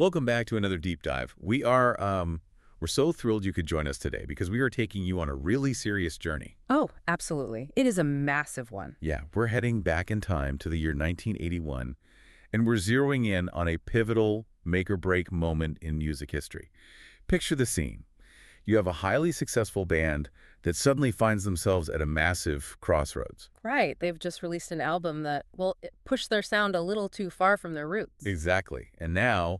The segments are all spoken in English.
Welcome back to another deep dive. We're so thrilled you could join us today because we are taking you on a really serious journey. Oh, absolutely. It is a massive one. Yeah, we're heading back in time to the year 1981, and we're zeroing in on a pivotal make-or-break moment in music history. Picture the scene. You have a highly successful band that suddenly finds themselves at a massive crossroads. Right. They've just released an album that, well, it pushed their sound a little too far from their roots. Exactly. And now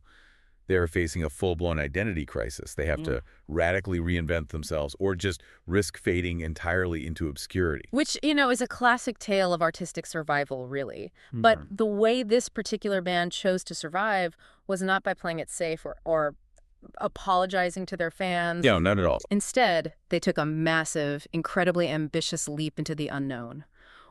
they're facing a full-blown identity crisis. They have to radically reinvent themselves or just risk fading entirely into obscurity. Which, is a classic tale of artistic survival, really. But the way this particular band chose to survive was not by playing it safe or apologizing to their fans. No, not at all. Instead, they took a massive, incredibly ambitious leap into the unknown.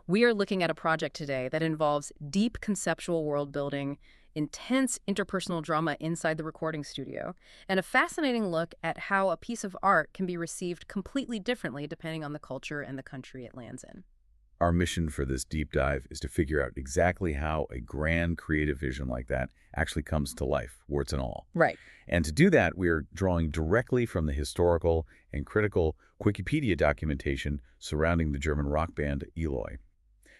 We are looking at a project today that involves deep conceptual world building, intense interpersonal drama inside the recording studio, and a fascinating look at how a piece of art can be received completely differently depending on the culture and the country it lands in. Our mission for this deep dive is to figure out exactly how a grand creative vision like that actually comes to life, warts and all. Right. And to do that, we are drawing directly from the historical and critical Wikipedia documentation surrounding the German rock band Eloy.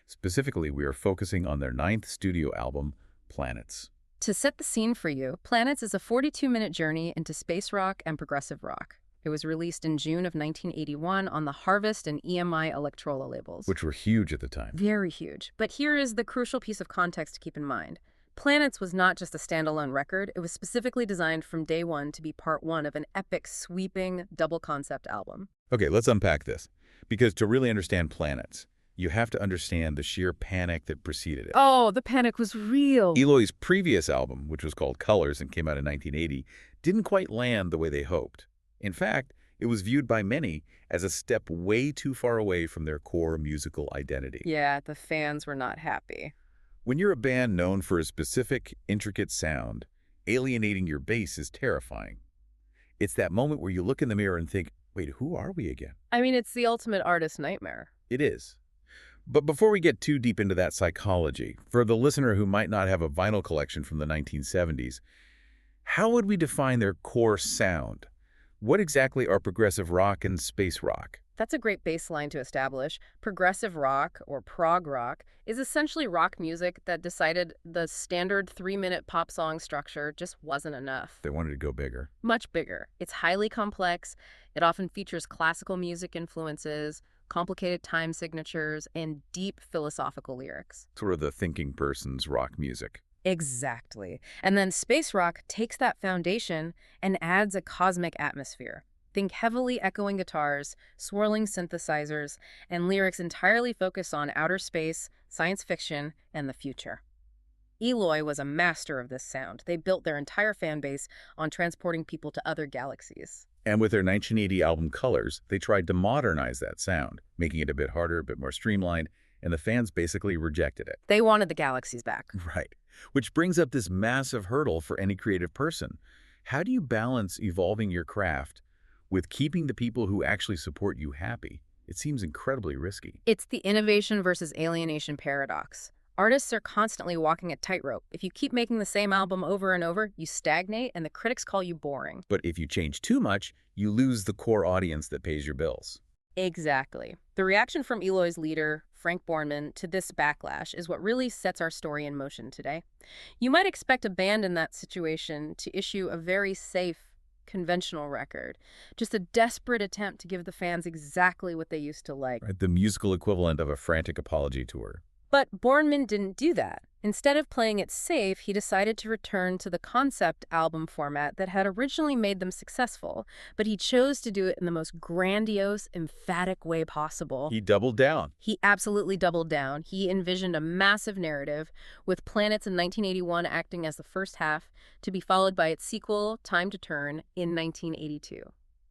Specifically, we are focusing on their 9th studio album, Planets. To set the scene for you, Planets is a 42-minute journey into space rock and progressive rock. It was released in June of 1981 on the Harvest and EMI Electrola labels. Which were huge at the time. Very huge. But here is the crucial piece of context to keep in mind. Planets was not just a standalone record. It was specifically designed from day one to be part one of an epic, sweeping, double-concept album. Okay, let's unpack this. Because to really understand Planets, you have to understand the sheer panic that preceded it. Oh, the panic was real. Eloy's previous album, which was called Colors and came out in 1980, didn't quite land the way they hoped. In fact, it was viewed by many as a step way too far away from their core musical identity. Yeah, the fans were not happy. When you're a band known for a specific, intricate sound, alienating your base is terrifying. It's that moment where you look in the mirror and think, wait, who are we again? I mean, it's the ultimate artist nightmare. It is. But before we get too deep into that psychology, for the listener who might not have a vinyl collection from the 1970s, how would we define their core sound? What exactly are progressive rock and space rock? That's a great baseline to establish. Progressive rock, or prog rock, is essentially rock music that decided the standard 3-minute pop song structure just wasn't enough. They wanted to go bigger. Much bigger. It's highly complex. It often features classical music influences, complicated time signatures, and deep philosophical lyrics. Sort of the thinking person's rock music. Exactly. And then space rock takes that foundation and adds a cosmic atmosphere. Think heavily echoing guitars, swirling synthesizers, and lyrics entirely focused on outer space, science fiction, and the future. Eloy was a master of this sound. They built their entire fan base on transporting people to other galaxies. And with their 1980 album Colors, they tried to modernize that sound, making it a bit harder, a bit more streamlined, and the fans basically rejected it. They wanted the galaxies back. Right. Which brings up this massive hurdle for any creative person. How do you balance evolving your craft with keeping the people who actually support you happy? It seems incredibly risky. It's the innovation versus alienation paradox. Artists are constantly walking a tightrope. If you keep making the same album over and over, you stagnate and the critics call you boring. But if you change too much, you lose the core audience that pays your bills. Exactly. The reaction from Eloy's leader, Frank Bornemann, to this backlash is what really sets our story in motion today. You might expect a band in that situation to issue a very safe, conventional record, just a desperate attempt to give the fans exactly what they used to like. Right, the musical equivalent of a frantic apology tour. But Bornemann didn't do that. Instead of playing it safe, he decided to return to the concept album format that had originally made them successful, but he chose to do it in the most grandiose, emphatic way possible. He doubled down. He absolutely doubled down. He envisioned a massive narrative, with Planets in 1981 acting as the first half, to be followed by its sequel, Time to Turn, in 1982.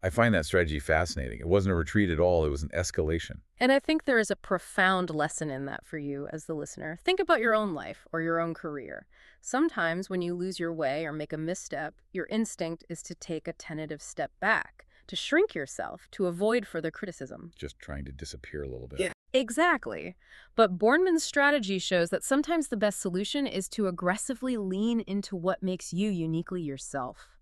I find that strategy fascinating. It wasn't a retreat at all. It was an escalation. And I think there is a profound lesson in that for you as the listener. Think about your own life or your own career. Sometimes when you lose your way or make a misstep, your instinct is to take a tentative step back, to shrink yourself, to avoid further criticism. Just trying to disappear a little bit. Yeah. Exactly. But Bornemann's strategy shows that sometimes the best solution is to aggressively lean into what makes you uniquely yourself.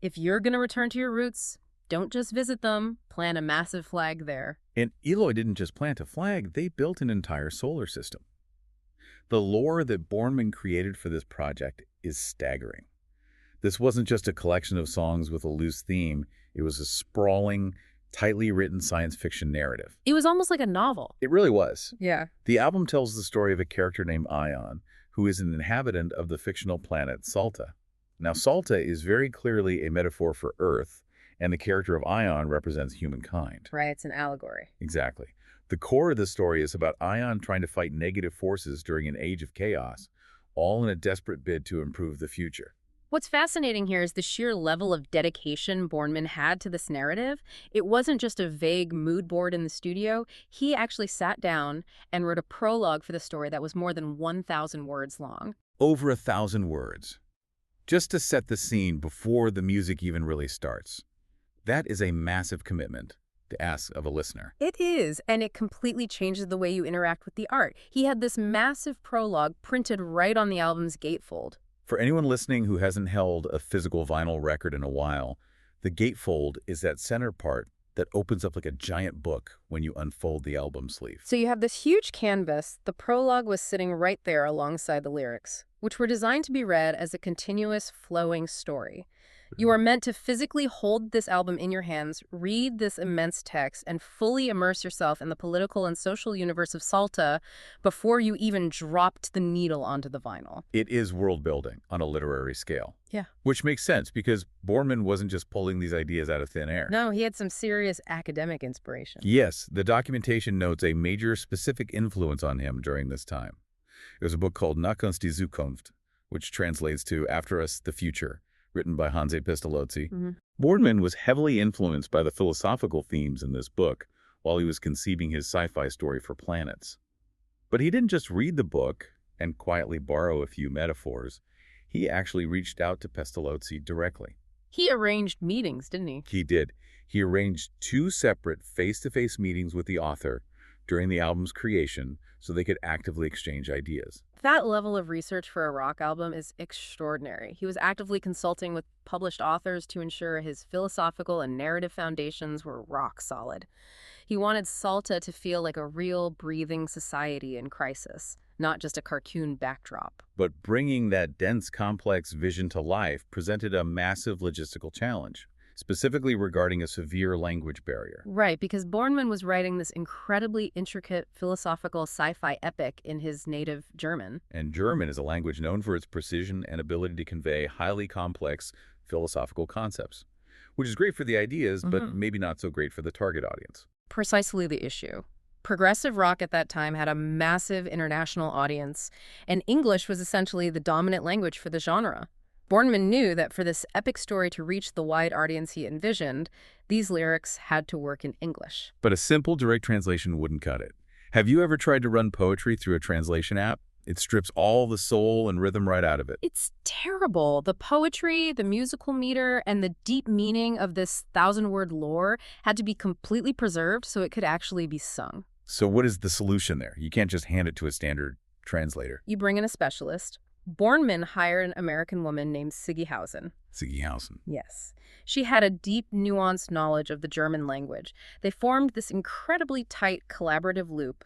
If you're going to return to your roots, don't just visit them, plant a massive flag there. And Eloy didn't just plant a flag, they built an entire solar system. The lore that Bornemann created for this project is staggering. This wasn't just a collection of songs with a loose theme, it was a sprawling, tightly written science fiction narrative. It was almost like a novel. It really was. Yeah. The album tells the story of a character named Ion, who is an inhabitant of the fictional planet Salta. Now, Salta is very clearly a metaphor for Earth, and the character of Ion represents humankind. Right, it's an allegory. Exactly. The core of the story is about Ion trying to fight negative forces during an age of chaos, all in a desperate bid to improve the future. What's fascinating here is the sheer level of dedication Bornemann had to this narrative. It wasn't just a vague mood board in the studio. He actually sat down and wrote a prologue for the story that was more than 1,000 words long. Over 1,000 words. Just to set the scene before the music even really starts. That is a massive commitment to ask of a listener. It is, and it completely changes the way you interact with the art. He had this massive prologue printed right on the album's gatefold. For anyone listening who hasn't held a physical vinyl record in a while, the gatefold is that center part that opens up like a giant book when you unfold the album sleeve. So you have this huge canvas. The prologue was sitting right there alongside the lyrics, which were designed to be read as a continuous, flowing story. You are meant to physically hold this album in your hands, read this immense text, and fully immerse yourself in the political and social universe of Salta before you even dropped the needle onto the vinyl. It is world building on a literary scale. Yeah. Which makes sense because Bornemann wasn't just pulling these ideas out of thin air. No, he had some serious academic inspiration. Yes, the documentation notes a major specific influence on him during this time. It was a book called Nach uns die Zukunft, which translates to After Us, the Future, written by Hansi Pestalozzi. Bornemann was heavily influenced by the philosophical themes in this book while he was conceiving his sci-fi story for Planets. But he didn't just read the book and quietly borrow a few metaphors. He actually reached out to Pestalozzi directly. He arranged meetings, didn't he? He did. He arranged 2 separate face-to-face meetings with the author during the album's creation so they could actively exchange ideas. That level of research for a rock album is extraordinary. He was actively consulting with published authors to ensure his philosophical and narrative foundations were rock solid. He wanted Salta to feel like a real, breathing society in crisis, not just a cartoon backdrop. But bringing that dense, complex vision to life presented a massive logistical challenge, specifically regarding a severe language barrier. Right, because Bornemann was writing this incredibly intricate philosophical sci-fi epic in his native German. And German is a language known for its precision and ability to convey highly complex philosophical concepts, which is great for the ideas, but maybe not so great for the target audience. Precisely the issue. Progressive rock at that time had a massive international audience, and English was essentially the dominant language for the genre. Bornemann knew that for this epic story to reach the wide audience he envisioned, these lyrics had to work in English. But a simple direct translation wouldn't cut it. Have you ever tried to run poetry through a translation app? It strips all the soul and rhythm right out of it. It's terrible. The poetry, the musical meter, and the deep meaning of this 1,000-word lore had to be completely preserved so it could actually be sung. So what is the solution there? You can't just hand it to a standard translator. You bring in a specialist. Bornemann hired an American woman named Siggy Hausen. Siggy Hausen. Yes. She had a deep, nuanced knowledge of the German language. They formed this incredibly tight, collaborative loop.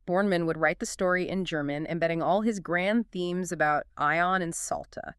Bornemann would write the story in German, embedding all his grand themes about Ion and Salta.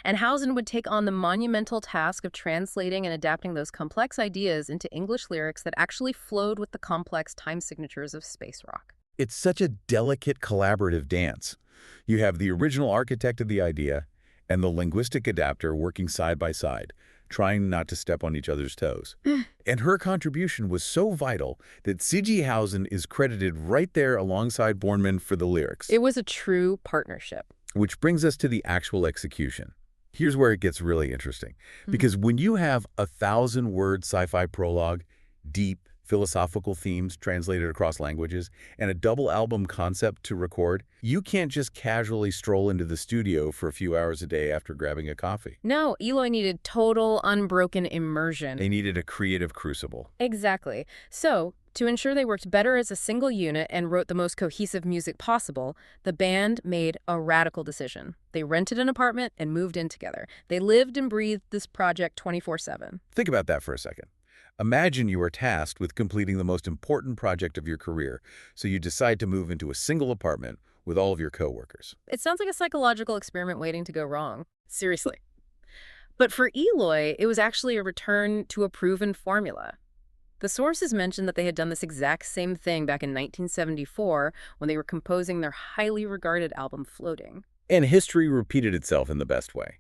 And Hausen would take on the monumental task of translating and adapting those complex ideas into English lyrics that actually flowed with the complex time signatures of space rock. It's such a delicate collaborative dance. You have the original architect of the idea and the linguistic adapter working side by side, trying not to step on each other's toes. And her contribution was so vital that C.G. Hausen is credited right there alongside Bornemann for the lyrics. It was a true partnership. Which brings us to the actual execution. Here's where it gets really interesting. Because when you have a 1,000-word sci-fi prologue, deep philosophical themes translated across languages, and a double album concept to record, you can't just casually stroll into the studio for a few hours a day after grabbing a coffee. No, Eloy needed total, unbroken immersion. They needed a creative crucible. Exactly. So, To ensure they worked better as a single unit and wrote the most cohesive music possible, the band made a radical decision. They rented an apartment and moved in together. They lived and breathed this project 24/7. Think about that for a second. Imagine you are tasked with completing the most important project of your career, so you decide to move into a single apartment with all of your coworkers. It sounds like a psychological experiment waiting to go wrong. Seriously. But for Eloy, it was actually a return to a proven formula. The sources mentioned that they had done this exact same thing back in 1974 when they were composing their highly regarded album Floating. And history repeated itself in the best way.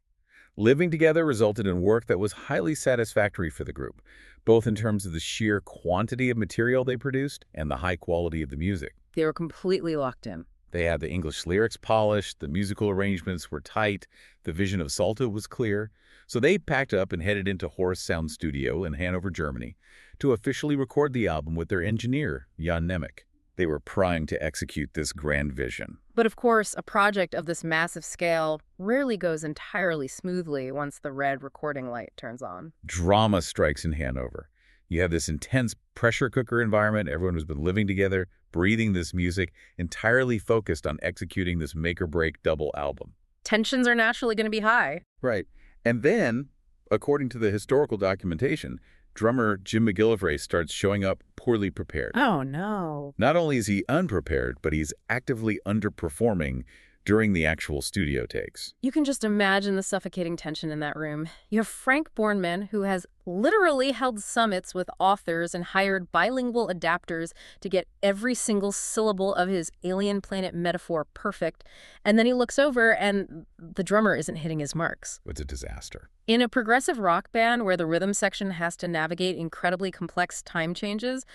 Living together resulted in work that was highly satisfactory for the group, both in terms of the sheer quantity of material they produced and the high quality of the music. They were completely locked in. They had the English lyrics polished, the musical arrangements were tight, the vision of Salta was clear, so they packed up and headed into Horst Sound Studio in Hanover, Germany, to officially record the album with their engineer, Jan Nemec. They were primed to execute this grand vision. But of course, a project of this massive scale rarely goes entirely smoothly once the red recording light turns on. Drama strikes in Hanover. You have this intense pressure cooker environment. Everyone has been living together, breathing this music, entirely focused on executing this make-or-break double album. Tensions are naturally going to be high. Right. And then, according to the historical documentation, drummer Jim McGillivray starts showing up poorly prepared. Oh, no. Not only is he unprepared, but he's actively underperforming during the actual studio takes. You can just imagine the suffocating tension in that room. You have Frank Bornemann, who has literally held summits with authors and hired bilingual adapters to get every single syllable of his alien planet metaphor perfect. And then he looks over and the drummer isn't hitting his marks. It's a disaster. In a progressive rock band where the rhythm section has to navigate incredibly complex time changes,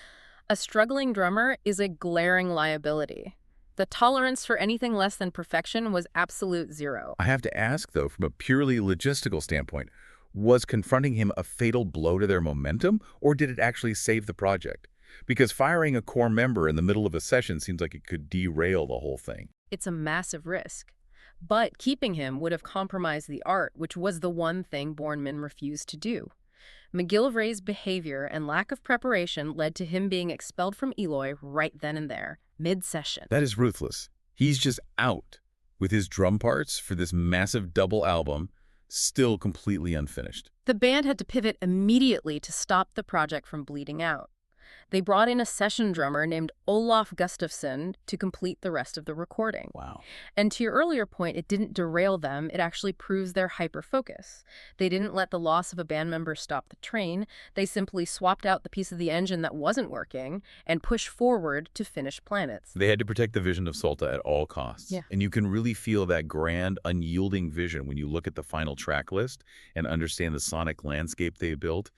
a struggling drummer is a glaring liability. The tolerance for anything less than perfection was absolute zero. I have to ask, though, from a purely logistical standpoint, was confronting him a fatal blow to their momentum, or did it actually save the project? Because firing a core member in the middle of a session seems like it could derail the whole thing. It's a massive risk. But keeping him would have compromised the art, which was the one thing Bornemann refused to do. McGillivray's behavior and lack of preparation led to him being expelled from Eloy right then and there, mid-session. That is ruthless. He's just out with his drum parts for this massive double album, still completely unfinished. The band had to pivot immediately to stop the project from bleeding out. They brought in a session drummer named Olaf Gustafsson to complete the rest of the recording. Wow. And to your earlier point, it didn't derail them. It actually proves their hyper-focus. They didn't let the loss of a band member stop the train. They simply swapped out the piece of the engine that wasn't working and pushed forward to finish planets. They had to protect the vision of Salta at all costs. Yeah. And you can really feel that grand, unyielding vision when you look at the final track list and understand the sonic landscape they built.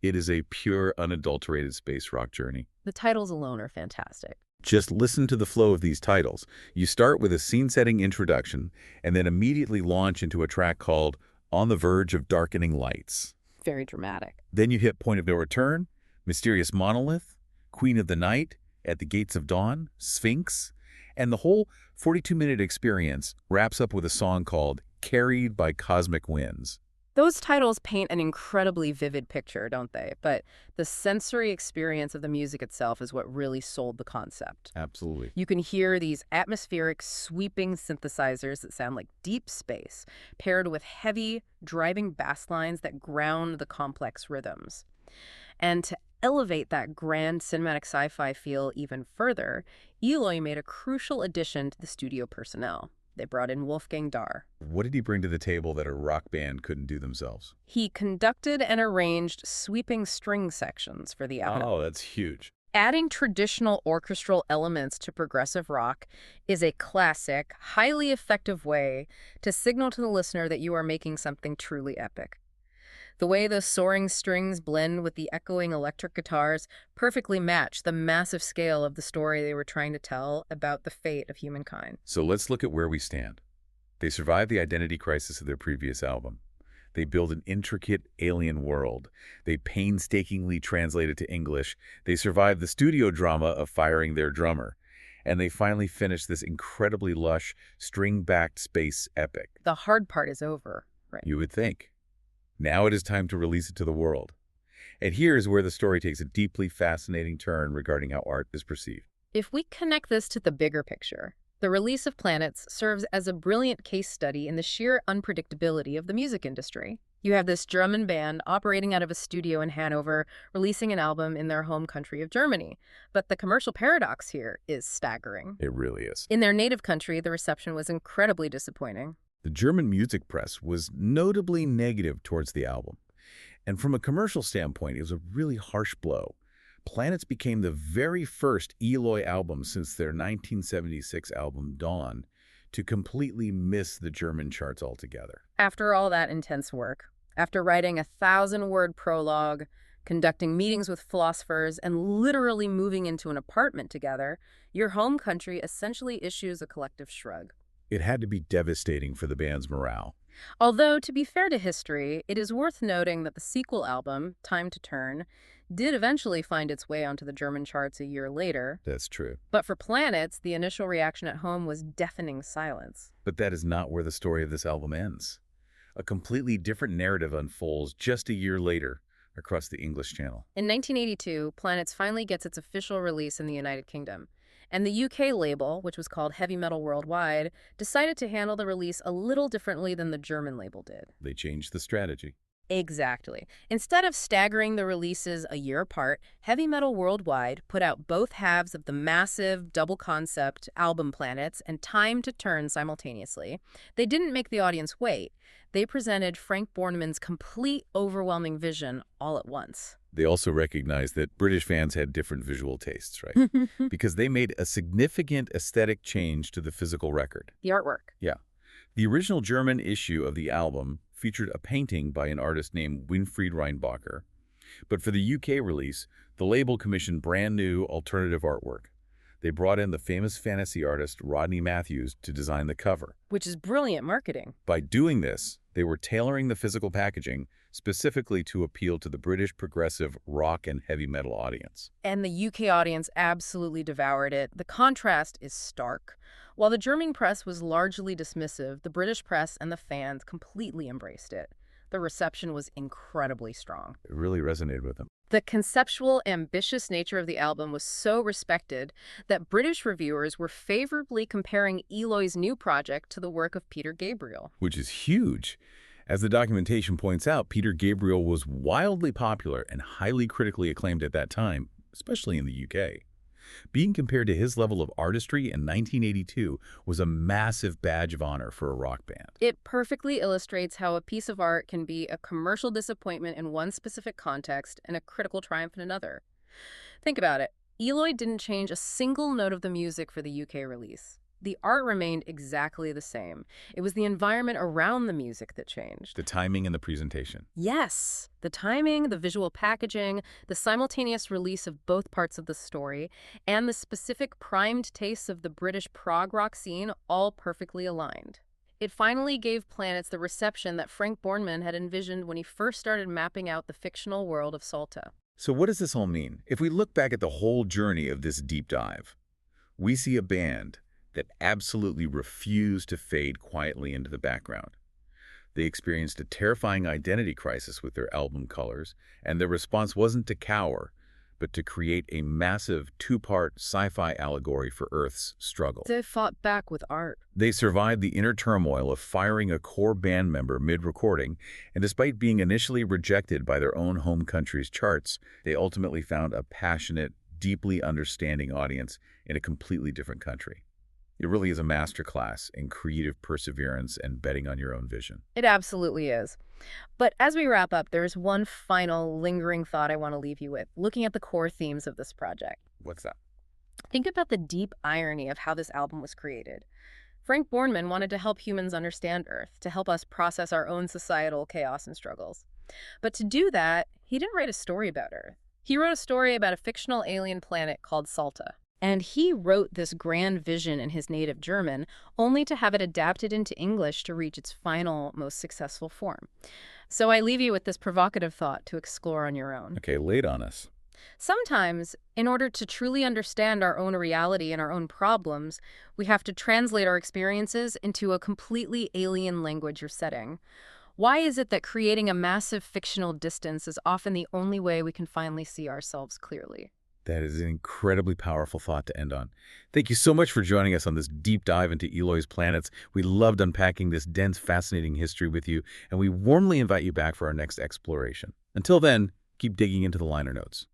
It is a pure, unadulterated space rock journey. The titles alone are fantastic. Just listen to the flow of these titles. You start with a scene-setting introduction and then immediately launch into a track called On the Verge of Darkening Lights. Very dramatic. Then you hit Point of No Return, Mysterious Monolith, Queen of the Night, At the Gates of Dawn, Sphinx, and the whole 42-minute experience wraps up with a song called Carried by Cosmic Winds. Those titles paint an incredibly vivid picture, don't they? But the sensory experience of the music itself is what really sold the concept. Absolutely. You can hear these atmospheric, sweeping synthesizers that sound like deep space, paired with heavy, driving bass lines that ground the complex rhythms. And to elevate that grand cinematic sci-fi feel even further, Eloy made a crucial addition to the studio personnel. They brought in Wolfgang Dahr. What did he bring to the table that a rock band couldn't do themselves? He conducted and arranged sweeping string sections for the album. Oh, that's huge. Adding traditional orchestral elements to progressive rock is a classic, highly effective way to signal to the listener that you are making something truly epic. The way those soaring strings blend with the echoing electric guitars perfectly match the massive scale of the story they were trying to tell about the fate of humankind. So let's look at where we stand. They survived the identity crisis of their previous album. They build an intricate alien world. They painstakingly translate it to English. They survived the studio drama of firing their drummer. And they finally finished this incredibly lush, string-backed space epic. The hard part is over, right? You would think. Now it is time to release it to the world. And here's where the story takes a deeply fascinating turn regarding how art is perceived. If we connect this to the bigger picture, the release of Planets serves as a brilliant case study in the sheer unpredictability of the music industry. You have this German band operating out of a studio in Hanover, releasing an album in their home country of Germany. But the commercial paradox here is staggering. It really is. In their native country, the reception was incredibly disappointing. The German music press was notably negative towards the album. And from a commercial standpoint, it was a really harsh blow. Planets became the very first Eloy album since their 1976 album Dawn to completely miss the German charts altogether. After all that intense work, after writing a 1,000-word prologue, conducting meetings with philosophers, and literally moving into an apartment together, your home country essentially issues a collective shrug. It had to be devastating for the band's morale. Although, to be fair to history, it is worth noting that the sequel album, Time to Turn, did eventually find its way onto the German charts a year later. That's true. But for Planets, the initial reaction at home was deafening silence. But that is not where the story of this album ends. A completely different narrative unfolds just a year later across the English Channel. In 1982, Planets finally gets its official release in the United Kingdom. And the UK label, which was called Heavy Metal Worldwide, decided to handle the release a little differently than the German label did. They changed the strategy. Exactly. Instead of staggering the releases a year apart, Heavy Metal Worldwide put out both halves of the massive double-concept album Planets and Time to Turn simultaneously. They didn't make the audience wait. They presented Frank Bornemann's complete, overwhelming vision all at once. They also recognized that British fans had different visual tastes, right? Because they made a significant aesthetic change to the physical record. The artwork. Yeah. The original German issue of the album featured a painting by an artist named Winfried Reinbacher. But for the UK release, the label commissioned brand new alternative artwork. They brought in the famous fantasy artist Rodney Matthews to design the cover. Which is brilliant marketing. By doing this, they were tailoring the physical packaging specifically to appeal to the British progressive rock and heavy metal audience. And the UK audience absolutely devoured it. The contrast is stark. While the German press was largely dismissive, the British press and the fans completely embraced it. The reception was incredibly strong. It really resonated with them. The conceptual, ambitious nature of the album was so respected that British reviewers were favorably comparing Eloy's new project to the work of Peter Gabriel. Which is huge. As the documentation points out, Peter Gabriel was wildly popular and highly critically acclaimed at that time, especially in the UK. Being compared to his level of artistry in 1982 was a massive badge of honor for a rock band. It perfectly illustrates how a piece of art can be a commercial disappointment in one specific context and a critical triumph in another. Think about it. Eloy didn't change a single note of the music for the UK release. The art remained exactly the same. It was the environment around the music that changed. The timing and the presentation. Yes, the timing, the visual packaging, the simultaneous release of both parts of the story, and the specific primed tastes of the British prog rock scene all perfectly aligned. It finally gave Planets the reception that Frank Bornemann had envisioned when he first started mapping out the fictional world of Salta. So what does this all mean? If we look back at the whole journey of this deep dive, we see a band that absolutely refused to fade quietly into the background. They experienced a terrifying identity crisis with their album colors, and their response wasn't to cower, but to create a massive two-part sci-fi allegory for Earth's struggle. They fought back with art. They survived the inner turmoil of firing a core band member mid-recording, and despite being initially rejected by their own home country's charts, they ultimately found a passionate, deeply understanding audience in a completely different country. It really is a masterclass in creative perseverance and betting on your own vision. It absolutely is. But as we wrap up, there's one final lingering thought I want to leave you with, looking at the core themes of this project. What's that? Think about the deep irony of how this album was created. Frank Bornemann wanted to help humans understand Earth, to help us process our own societal chaos and struggles. But to do that, he didn't write a story about Earth. He wrote a story about a fictional alien planet called Salta. And he wrote this grand vision in his native German, only to have it adapted into English to reach its final, most successful form. So I leave you with this provocative thought to explore on your own. Okay, lay it on us. Sometimes, in order to truly understand our own reality and our own problems, we have to translate our experiences into a completely alien language or setting. Why is it that creating a massive fictional distance is often the only way we can finally see ourselves clearly? That is an incredibly powerful thought to end on. Thank you so much for joining us on this deep dive into Eloy's planets. We loved unpacking this dense, fascinating history with you, and we warmly invite you back for our next exploration. Until then, keep digging into the liner notes.